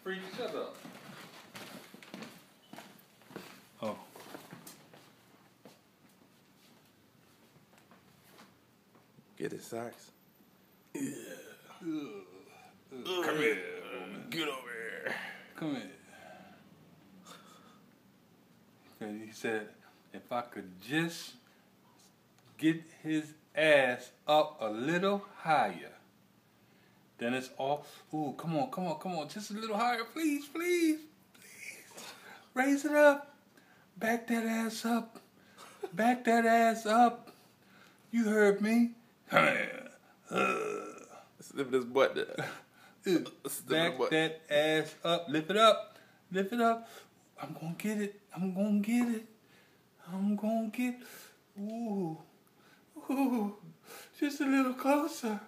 Free, shut up. Oh. Get his socks. Yeah. Come here. Get over here. Come here. And he said, if I could just get his ass up a little higher, then it's all. Ooh, come on. Just a little higher, please. Raise it up. Back that ass up. Back that ass up. You heard me. Slip this butt there. Back that ass up. Lift it up. I'm gonna get it. Ooh. Just a little closer.